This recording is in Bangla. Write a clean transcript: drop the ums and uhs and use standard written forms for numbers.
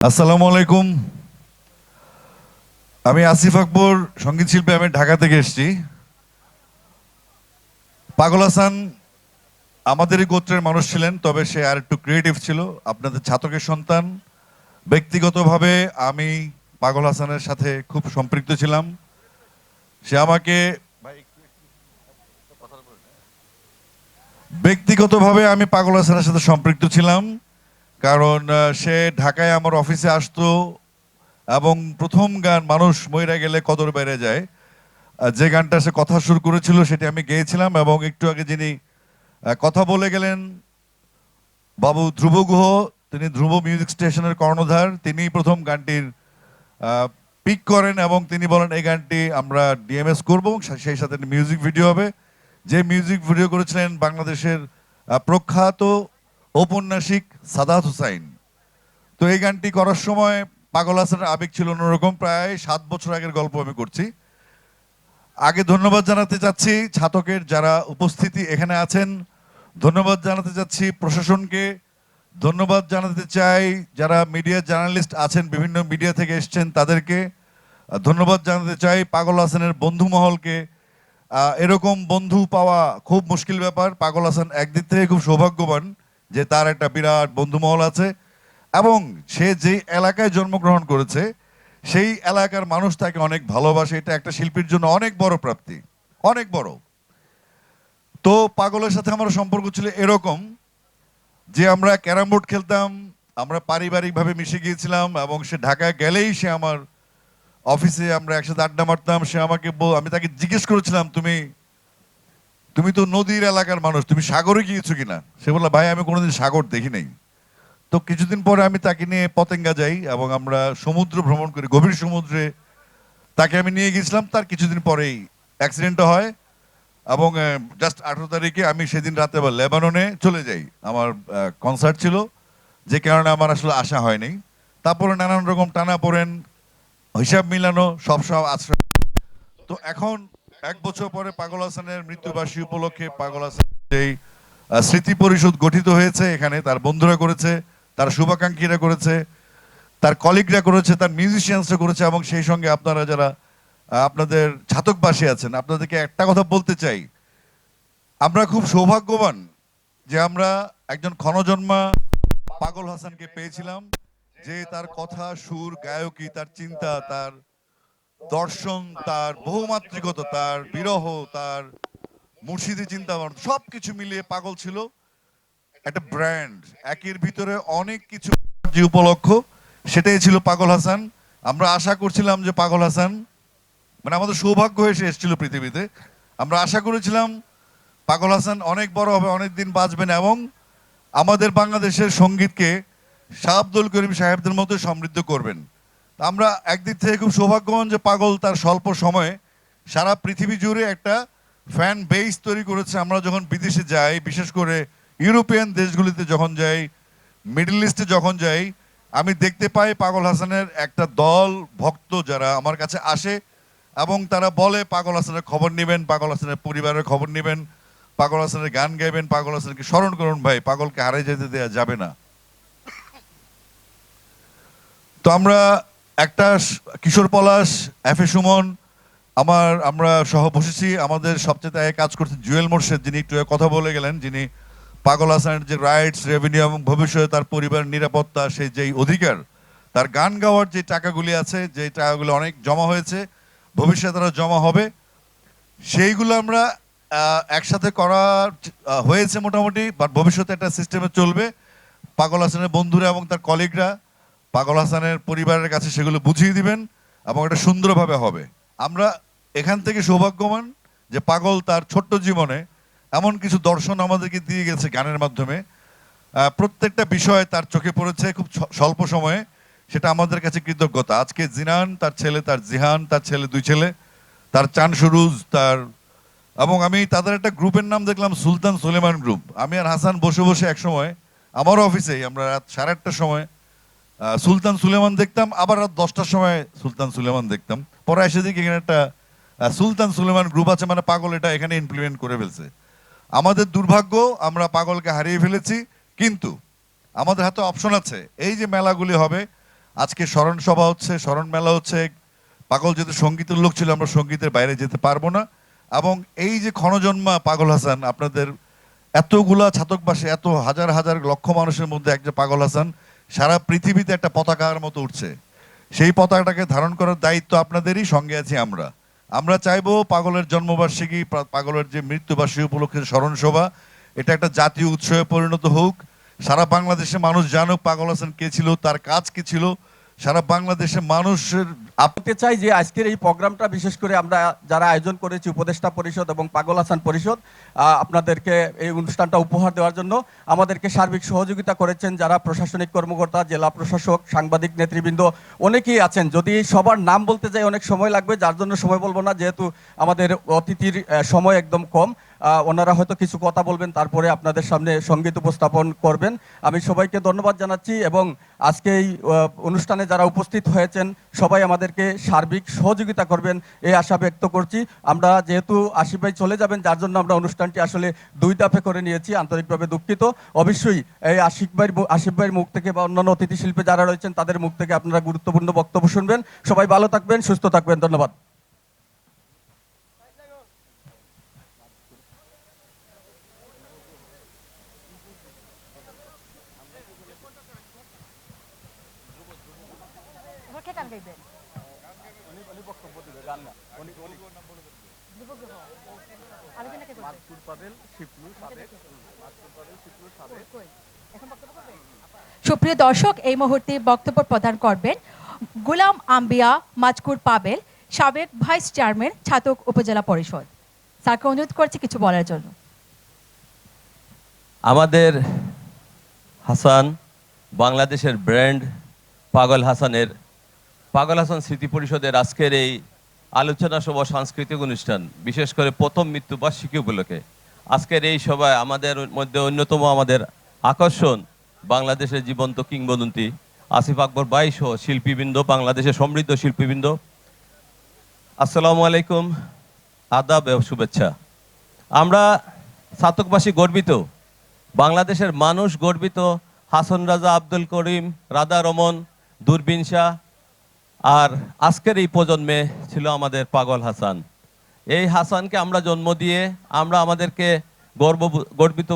আসসালামু আলাইকুম। আমি আসিফ আকবর, সঙ্গীত শিল্পী। আমি ঢাকা থেকে এসেছি। পাগল হাসান আমাদেরই গোত্রের মানুষ ছিলেন, তবে সে আর একটু ক্রিয়েটিভ ছিল। আপনাদের ছাতকের সন্তান। ব্যক্তিগতভাবে আমি পাগল হাসানের সাথে খুব সম্পৃক্ত ছিলাম। সে আমাকে ব্যক্তিগতভাবে আমি পাগল হাসানের সাথে সম্পৃক্ত ছিলাম, কারণ সে ঢাকায় আমার অফিসে আসতো এবং প্রথম গান মানুষ মইরা গেলে কদর বেড়ে যায়, যে গানটা সে কথা শুরু করেছিল সেটি আমি গেয়েছিলাম। এবং একটু আগে যিনি কথা বলে গেলেন, বাবু ধ্রুব গুহ, তিনি ধ্রুব মিউজিক স্টেশনের কর্ণধার। তিনি প্রথম গানটির পিক করেন এবং তিনি বলেন এই গানটি আমরা ডিএমএস করব এবং সেই সাথে মিউজিক ভিডিও হবে। যে মিউজিক ভিডিও করেছিলেন বাংলাদেশের প্রখ্যাত ঔপন্যাসিক সাদাত হুসাইন। তো এই গানটি করার সময় পাগল হাসানের আবেগ ছিল অন্যরকম। প্রায় 7 বছর আগের গল্প আমি করছি। আগে ধন্যবাদ জানাতে চাচ্ছি ছাতকের যারা উপস্থিতি এখানে আছেন, ধন্যবাদ জানাতে চাচ্ছি প্রশাসনকে, ধন্যবাদ জানাতে চাই যারা মিডিয়া জার্নালিস্ট আছেন, বিভিন্ন মিডিয়া থেকে এসছেন তাদেরকে, ধন্যবাদ জানাতে চাই পাগল হাসানের বন্ধু মহলকে। এরকম বন্ধু পাওয়া খুব মুশকিল ব্যাপার। পাগল হাসান একদিক থেকে খুব সৌভাগ্যবান যে তার একটা বিরাট বন্ধু মহল আছে এবং সে যে এলাকায় জন্মগ্রহণ করেছে সেই এলাকার মানুষ তাকে অনেক ভালোবাসে। এটা একটা শিল্পীর জন্য অনেক বড় প্রাপ্তি, অনেক বড়। তো পাগলের সাথে আমার সম্পর্ক ছিল এরকম যে আমরা ক্যারাম বোর্ড খেলতাম, আমরা পারিবারিকভাবে মিশে গিয়েছিলাম এবং সে ঢাকায় গেলেই সে আমার অফিসে, আমরা একসাথে আড্ডা মারতাম। সে আমাকে আমি তাকে জিজ্ঞেস করেছিলাম, তুমি তুমি তো নদীর এলাকার মানুষ, তুমি সাগরে গিয়েছো কিনা? সে বলল, ভাই আমি কোনোদিন সাগর দেখি নাই। তো কিছুদিন পরে আমি তাকে নিয়ে পতেঙ্গা যাই এবং আমরা সমুদ্র ভ্রমণ করি, গভীর সমুদ্রে তাকে আমি নিয়ে গেছিলাম। তার কিছুদিন পরেই অ্যাক্সিডেন্টটা হয় এবং জাস্ট 18 তারিখে আমি সেদিন রাতে আবার লেবাননে চলে যাই। আমার কনসার্ট ছিল, যে কারণে আমার আসলে আসা হয়নি। তারপরে নানান রকম টানা পড়েন, হিসাব মিলানো, সব সব আশ্রয়। তো এখন 1 বছর পরে পাগল হাসানের মৃত্যুবার্ষিকী উপলক্ষে পাগল হাসান যেই স্মৃতি পরিষদ গঠিত হয়েছে, এখানে তার বন্ধুরা করেছে, তার শুভাকাঙ্ক্ষীরা করেছে, তার কলিগরা করেছে, তার মিউজিশিয়ানসরা করেছে এবং সেই সঙ্গে আপনারা যারা আপনাদের ছাতকবাসী আছেন, আপনাদেরকে একটা কথা বলতে চাই, আমরা খুব সৌভাগ্যবান যে আমরা একজন ক্ষণজন্মা পাগল হাসানকে পেয়েছিলাম, যে তার কথা, সুর, গায়কী, তার চিন্তা, তার দর্শন, তার বহুমাত্রিকতা, তার বিরহ, তার মুর্শিদি চিন্তা সবকিছু মিলিয়ে পাগল ছিল একটা ব্র্যান্ড। একের ভিতরে অনেক কিছু, যে উপলক্ষ সেটাই ছিল পাগল হাসান। আমরা আশা করছিলাম যে পাগল হাসান, মানে আমাদের সৌভাগ্য হয়ে সে এসেছিল পৃথিবীতে। আমরা আশা করেছিলাম পাগল হাসান অনেক বড় হবে, অনেক দিন বাঁচবেন এবং আমাদের বাংলাদেশের সঙ্গীতকে শাহ আব্দুল করিম সাহেবদের মতো সমৃদ্ধ করবেন। আমরা একদিক থেকে খুব সৌভাগ্যবান যে পাগল তার স্বল্প সময়ে সারা পৃথিবী জুড়ে একটা ফ্যান বেস তৈরি করেছে। আমরা যখন বিদেশে যাই, বিশেষ করে ইউরোপিয়ান দেশগুলিতে যখন যাই, মিডল ইস্টে যখন যাই, আমি দেখতে পাই পাগল হাসানের একটা দল ভক্ত যারা আমার কাছে আসে এবং তারা বলে পাগল হাসানের খবর নেবেন, পাগল হাসানের পরিবারের খবর নেবেন, পাগল হাসানের গান গাইবেন, পাগল হাসানকে স্মরণ করুন। ভাই, পাগলকে হারিয়ে যেতে দেওয়া যাবে না। তো আমরা একটা কিশোর পলাশ, এফ এ সুমন, আমরা সহ বসেছি। আমাদের সবচেয়ে আগে কাজ করছে জুয়েল মোর্শেদ, যিনি একটু কথা বলে গেলেন, যিনি পাগল হাসানের যে রাইটস, রেভিনিউ এবং ভবিষ্যতে তার পরিবার নিরাপত্তা, সেই যেই অধিকার, তার গান গাওয়ার যে টাকাগুলি আছে, যে টাকাগুলো অনেক জমা হয়েছে, ভবিষ্যতে তারা জমা হবে, সেইগুলো আমরা একসাথে করা হয়েছে মোটামুটি। বাট ভবিষ্যতে একটা সিস্টেমে চলবে। পাগল হাসানের বন্ধুরা এবং তার কলিগরা পাগল হাসানের পরিবারের কাছে সেগুলো বুঝিয়ে দিবেন এবং এটা সুন্দরভাবে হবে। আমরা এখান থেকে সৌভাগ্যবান যে পাগল তার ছোট্ট জীবনে এমন কিছু দর্শন আমাদেরকে দিয়ে গেছে গানের মাধ্যমে। প্রত্যেকটা বিষয় তার চোখে পড়েছে খুব স্বল্প সময়ে, সেটা আমাদের কাছে কৃতজ্ঞতা। আজকে জিনান, তার ছেলে, তার জিহান, তার ছেলে, 2 ছেলে, তার চান সুরুজ, তার, এবং আমি তাদের একটা গ্রুপের নাম দেখলাম সুলতান সুলেমান গ্রুপ। আমি আর হাসান বসে বসে এক সময় আমার অফিসেই আমরা রাত 8:30টার সময় সুলতান সুলেমান দেখতাম, আবার রাত 10টার সময় সুলতান সুলেমান দেখতাম। পরে এসে দেখি এখানে একটা সুলতান সুলেমান গ্রুপ আছে, মানে পাগল এটা এখানে ইমপ্লিমেন্ট করে ফেলছে। আমাদের দুর্ভাগ্য, আমরা পাগলকে হারিয়ে ফেলেছি, কিন্তু আমাদের হাতে অপশন আছে। এই যে মেলাগুলি হবে, আজকে স্মরণ সভা হচ্ছে, স্মরণ মেলা হচ্ছে। পাগল যেহেতু সঙ্গীতের লোক ছিল, আমরা সঙ্গীতের বাইরে যেতে পারবো না। এবং এই যে ক্ষণজন্মা পাগল হাসান, আপনাদের এতগুলা ছাতকবাসী, এত হাজার হাজার লক্ষ মানুষের মধ্যে একজন পাগল হাসান সারা পৃথিবীতে একটা পতাকার মতো উঠছে। সেই পতাকাটাকে ধারণ করার দায়িত্ব আপনাদেরই, সঙ্গে আছি আমরা। আমরা চাইবো পাগলের জন্মবার্ষিকী, পাগলের যে মৃত্যুবার্ষিকী উপলক্ষে স্মরণ সভা, এটা একটা জাতীয় উৎসবে পরিণত হোক। সারা বাংলাদেশে মানুষ জানুক পাগল হাসান কে ছিল, তার কাজ কি ছিল। সারা বাংলাদেশের মানুষের বলতে চাই যে আজকের এই প্রোগ্রামটা বিশেষ করে আমরা যারা আয়োজন করেছি, উপদেষ্টা পরিষদ এবং পাগল হাসান পরিষদ, আপনাদেরকে এই অনুষ্ঠানটা উপহার দেওয়ার জন্য আমাদেরকে সার্বিক সহযোগিতা করেছেন যারা প্রশাসনিক কর্মকর্তা, জেলা প্রশাসক, সাংবাদিক নেতৃবৃন্দ অনেকেই আছেন। যদি সবার নাম বলতে যাই অনেক সময় লাগবে, যার জন্য সময় বলবো না, যেহেতু আমাদের অতিথির সময় একদম কম। ওনারা হয়তো কিছু কথা বলবেন, তারপরে আপনাদের সামনে সঙ্গীত উপস্থাপন করবেন। আমি সবাইকে ধন্যবাদ জানাচ্ছি এবং আজকে এই অনুষ্ঠানে যারা উপস্থিত হয়েছেন সবাই আমাদেরকে সার্বিক সহযোগিতা করবেন এই আশা ব্যক্ত করছি। আমরা যেহেতু আশিফ ভাই চলে যাবেন, যার জন্য আমরা অনুষ্ঠানটি আসলে 2 ধাপে করে নিয়েছি, আন্তরিকভাবে দুঃখিত। অবশ্যই এই আশিফ ভাইয়ের মুখ থেকে বা অন্যান্য অতিথি শিল্পী যারা রয়েছেন তাদের মুখ থেকে আপনারা গুরুত্বপূর্ণ বক্তব্য শুনবেন। সবাই ভালো থাকবেন, সুস্থ থাকবেন, ধন্যবাদ। সুপ্রিয় দর্শক, এই মুহূর্তে বক্তব্য প্রদান করবেন গোলাম আম্বিয়া মাজকুর পাবেল, সাবেক ভাইস চেয়ারম্যান, ছাতক উপজেলা পরিষদ। স্যারকে অনুরোধ করছি কিছু বলার জন্য। আমাদের হাসান বাংলাদেশের ব্র্যান্ড পাগল হাসান স্মৃতি পরিষদের আজকের এই আলোচনা সভা সাংস্কৃতিক অনুষ্ঠান, বিশেষ করে প্রথম মৃত্যুবার্ষিকী উপলক্ষে আজকের এই সভায় আমাদের মধ্যে অন্যতম আমাদের আকর্ষণ বাংলাদেশের জীবন্ত কিংবদন্তি আসিফ আকবর ভাই সহ শিল্পীবৃন্দ, বাংলাদেশের সমৃদ্ধ শিল্পীবৃন্দ, আসসালামু আলাইকুম, আদাব এবং শুভেচ্ছা। আমরা ছাতকবাসী গর্বিত, বাংলাদেশের মানুষ গর্বিত হাসন রাজা, আব্দুল করিম, রাধা রমন, দূরবীন শাহ, আর আজকের এই প্রজন্মে ছিল আমাদের পাগল হাসান। এই হাসানকে আমরা জন্ম দিয়ে আমরা আমাদেরকে গর্বিত